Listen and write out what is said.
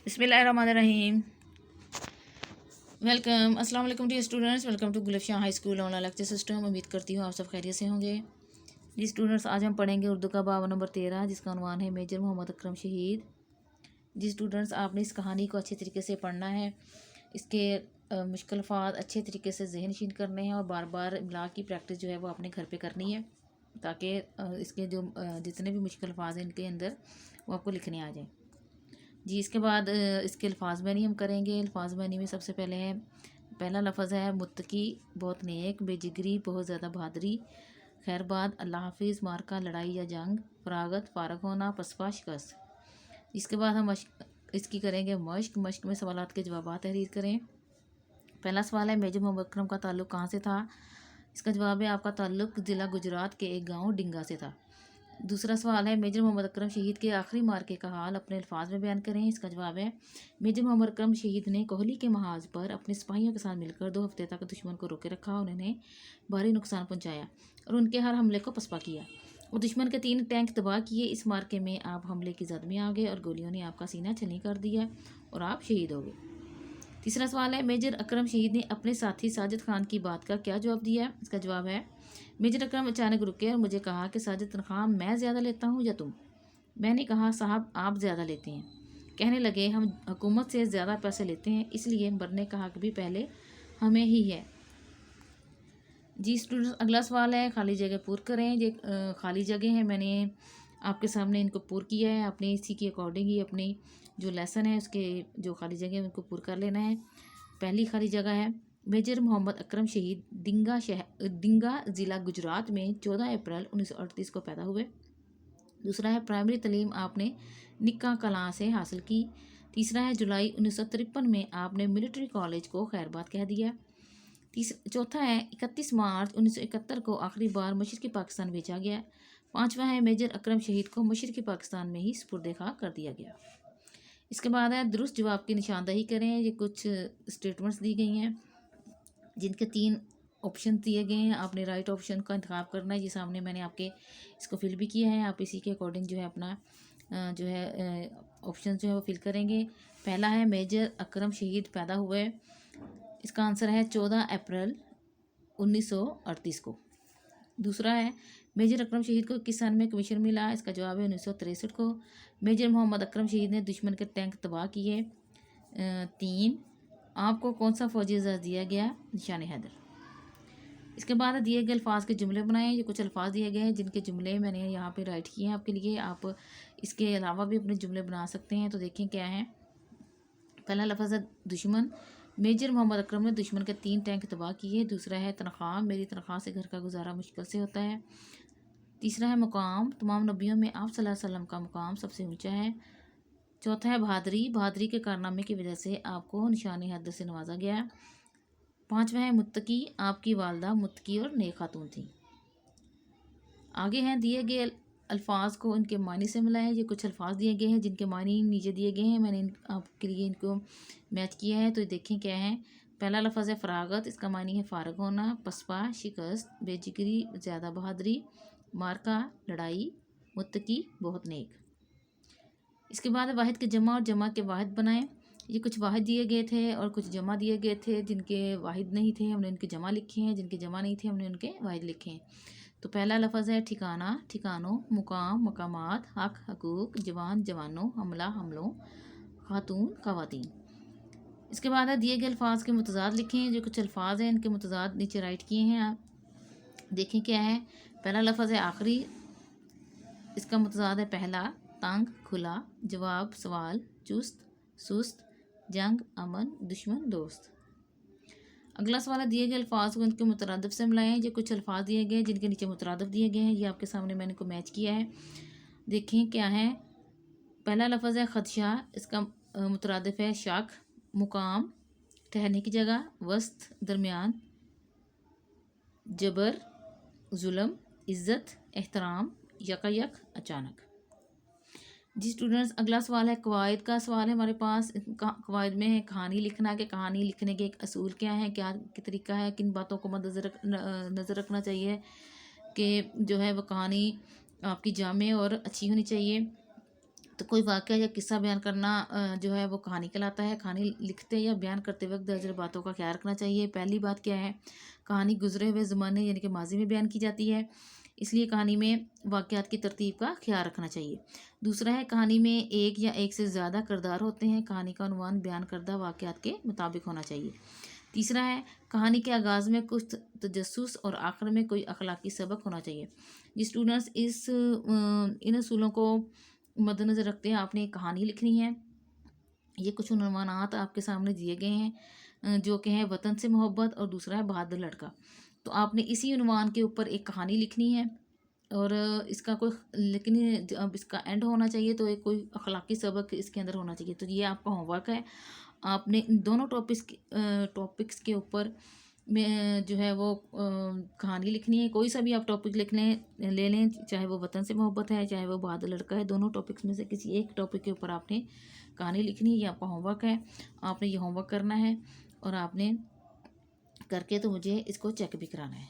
बिस्मिल्लाहिर्रहमानिर्रहीम। वेलकम, अस्सलाम वालेकुम dear students. Welcome to Gulfashan high school online lecture system. उम्मीद करती हूँ आप सब खैरियत से होंगे। जी स्टूडेंट्स, आज हम पढ़ेंगे उर्दू का बाब नंबर 13, जिसका उन्वान है मेजर मोहम्मद अकरम शहीद। जी स्टूडेंट्स, आपने इस कहानी को अच्छे तरीके से पढ़ना है। इसके मुश्किल अल्फाज अच्छे तरीके से ज़हन नशीन करने हैं और बार बार इमला की प्रैक्टिस जो है वो आपने घर पे करनी है, ताकि इसके जो जितने भी मुश्किल अल्फाज हैं इनके अंदर वो आपको लिखने आ जाएँ। जी, इसके बाद इसके अल्फाज बैनी हम करेंगे। अल्फाज बैनी में सबसे पहले है, पहला लफ्ज़ है मुत्तकी, बहुत नेक, बेजिगरी, बहुत ज़्यादा बहादुरी, खैरबाद, अल्लाह हाफिज़, मार्का, लड़ाई या जंग, फरागत, फारग होना, पसपा, शिकस्त। इसके बाद हम इसकी करेंगे मश्क। मश्क में सवालात के जवाब तहरीर करें। पहला सवाल है, मेजर मोहम्मद अकरम का ताल्लुक़ कहाँ से था? इसका जवाब है, आपका ताल्लुक़ ज़िला गुजरात के एक गाँव डिंगा से था। दूसरा सवाल है, मेजर मोहम्मद अकरम शहीद के आखिरी मार्के का हाल अपने अल्फाज में बयान करें। इसका जवाब है, मेजर मोहम्मद अकरम शहीद ने कोहली के महाज पर अपने सिपाहियों के साथ मिलकर 2 हफ्ते तक दुश्मन को रोके रखा, उन्हें भारी नुकसान पहुंचाया और उनके हर हमले को पसपा किया और दुश्मन के 3 टैंक तबाह किए। इस मार्के में आप हमले की जद में आ गए और गोलियों ने आपका सीना छलनी कर दिया और आप शहीद हो गए। तीसरा सवाल है, मेजर अकरम शहीद ने अपने साथी साजिद खान की बात का क्या जवाब दिया? इसका जवाब है, मेजर अकरम अचानक रुके और मुझे कहा कि साजिद, तनख्वाह मैं ज़्यादा लेता हूँ या तुम? मैंने कहा, साहब आप ज़्यादा लेते हैं। कहने लगे, हम हुकूमत से ज़्यादा पैसे लेते हैं, इसलिए मरने का हक भी पहले हमें ही है। जी स्टूडेंट्स, अगला सवाल है, खाली जगह पूर करें। ये खाली जगह है, मैंने आपके सामने इनको पूर किया है। आपने इसी के अकॉर्डिंग ही अपनी जो लेसन है उसके जो खाली जगह है उनको पूर कर लेना है। पहली खाली जगह है, मेजर मोहम्मद अकरम शहीद डिंगा ज़िला गुजरात में 14 अप्रैल 1938 को पैदा हुए। दूसरा है, प्राइमरी तालीम आपने निक्का कलां से हासिल की। तीसरा है, जुलाई 1953 में आपने मिलिट्री कॉलेज को खैरबाद कह दिया। चौथा है, 31 मार्च 1971 को आखिरी बार मशरक़ी पाकिस्तान भेजा गया। पाँचवा है, मेजर अकरम शहीद को मशरक़ी पाकिस्तान में ही सुपुर्द खाक कर दिया गया। इसके बाद है, दुरुस्त जवाब की निशानदही करें। ये कुछ स्टेटमेंट्स दी गई हैं जिनके 3 ऑप्शन दिए गए हैं। आपने राइट ऑप्शन का इंतखाब करना है। ये सामने मैंने आपके इसको फिल भी किया है। आप इसी के अकॉर्डिंग जो है अपना जो है ऑप्शन जो है वो फिल करेंगे। पहला है, मेजर अकरम शहीद पैदा हुए। इसका आंसर है 14 अप्रैल 1938 को। दूसरा है, मेजर अकरम शहीद को किस सन में कमीशन मिला? इसका जवाब है 1963 को। मेजर मोहम्मद अकरम शहीद ने दुश्मन के टैंक तबाह किए। 3, आपको कौन सा फौजी एजाज़ दिया गया? निशान हैदर। इसके बाद दिए गए अल्फाज के जुमले बनाएं। ये कुछ अल्फाज दिए गए हैं जिनके जुमले मैंने यहाँ पे राइट किए हैं आपके लिए। आप इसके अलावा भी अपने जुमले बना सकते हैं। तो देखें क्या है। पहला लफ्ज़ है दुश्मन। मेजर मोहम्मद अकरम ने दुश्मन के 3 टैंक तबाह किए। दूसरा है, तनख्वाह, मेरी तनख्वाह से घर का गुजारा मुश्किल से होता है। तीसरा है, मुकाम, तमाम नबियों में आप सल्लल्लाहु अलैहि वसल्लम का मुकाम सबसे ऊंचा है। चौथा है, बहादुरी, बहादुरी के कारनामे की वजह से आपको निशान हैदर से नवाजा गया। पाँचवा है, मुत्तकी, आपकी वालदा मुत्तकी और नेक खातून थी। आगे हैं, दिए गए अल्फाज को इनके मानी से मिलाएं। ये कुछ अल्फाज दिए गए हैं जिनके मानी नीचे दिए गए हैं। मैंने आपके लिए इनको मैच किया है। तो देखें क्या है। पहला लफ्ज़ है फरागत। इसका मानी है फारग होना, पसपा, शिकस्त, बेजिगरी, ज़्यादा बहादुरी, मार्का, लड़ाई, मुत्तकी, बहुत नेक। इसके बाद वाहिद के जमा और जमा के वाहिद बनाएं। ये कुछ वाहिद दिए गए थे और कुछ जमा दिए गए थे। जिनके वाहिद नहीं थे हमने उनके जमा लिखे हैं, जिनके जमा नहीं थे हमने उनके वाहिद लिखे हैं। तो पहला लफ्ज़ है ठिकाना, ठिकानों, मुकाम, मकामात, हक, हकूक, जवान, जवानों, हमला, हमलों, खातून, खवातीन। इसके बाद है, दिए गए अल्फाज के मुतज़ाद लिखें। जो कुछ अल्फाज हैं इनके मुतज़ाद नीचे राइट किए हैं। आप देखें क्या है। पहला लफ्ज़ है आखिरी। इसका मुतज़ाद है पहला, तंग, खुला, जवाब, सवाल, चुस्त, सुस्त, जंग, अमन, दुश्मन, दोस्त। अगला सवाल है, दिए गए अल्फाज को इनके मुतरादिफ से मिलाएं। ये कुछ अल्फाज दिए गए हैं जिनके नीचे मुतरादिफ दिए गए हैं। ये आपके सामने मैंने इनको मैच किया है। देखें क्या है। पहला लफ्ज़ है खदशा। इसका मुतरादिफ है शक, मुकाम, ठहरने की जगह, वस्त, दरमियान, जबर, जुल्म, इज़्ज़त, एहतराम, यकायक, अचानक। जी स्टूडेंट्स, अगला सवाल है कवायद का सवाल है हमारे पास। कवायद में है कहानी लिखना के कहानी लिखने के एक असूल क्या है, क्या तरीका है, किन बातों को नज़र रखना चाहिए कि जो है वो कहानी आपकी जामे और अच्छी होनी चाहिए। तो कोई वाक़या या किस्सा बयान करना जो है वो कहानी कहलाता है। कहानी लिखते या बयान करते वक्त दर्ज बातों का ख्याल रखना चाहिए। पहली बात क्या है, कहानी गुजरे हुए ज़माने यानी कि माजी में बयान की जाती है, इसलिए कहानी में वाक़यात की तरतीब का ख्याल रखना चाहिए। दूसरा है, कहानी में एक या एक से ज़्यादा किरदार होते हैं, कहानी का अनुमान बयान करदा वाक़यात के मुताबिक होना चाहिए। तीसरा है, कहानी के आगाज़ में कुछ तजस्सुस और आखिर में कोई अखलाकी सबक होना चाहिए। जी स्टूडेंट्स, इन असूलों को मद्देनज़र रखते हैं आपने एक कहानी लिखनी है। ये कुछ उन्वानात आपके सामने दिए गए हैं, जो कि हैं वतन से मोहब्बत और दूसरा है बहादुर लड़का। तो आपने इसी उन्वान के ऊपर एक कहानी लिखनी है और इसका कोई, लेकिन अब इसका एंड होना चाहिए तो एक कोई अखलाकी सबक इसके अंदर होना चाहिए। तो ये आपका होमवर्क है। आपने इन दोनों टॉपिक्स के ऊपर में जो है वो कहानी लिखनी है। कोई सा भी आप टॉपिक लिख लें, ले लें, चाहे वो वतन से मोहब्बत है, चाहे वो बहादुर लड़का है, दोनों टॉपिक्स में से किसी एक टॉपिक के ऊपर आपने कहानी लिखनी है। ये आपका होमवर्क है। आपने ये होमवर्क करना है और आपने करके तो मुझे इसको चेक भी कराना है।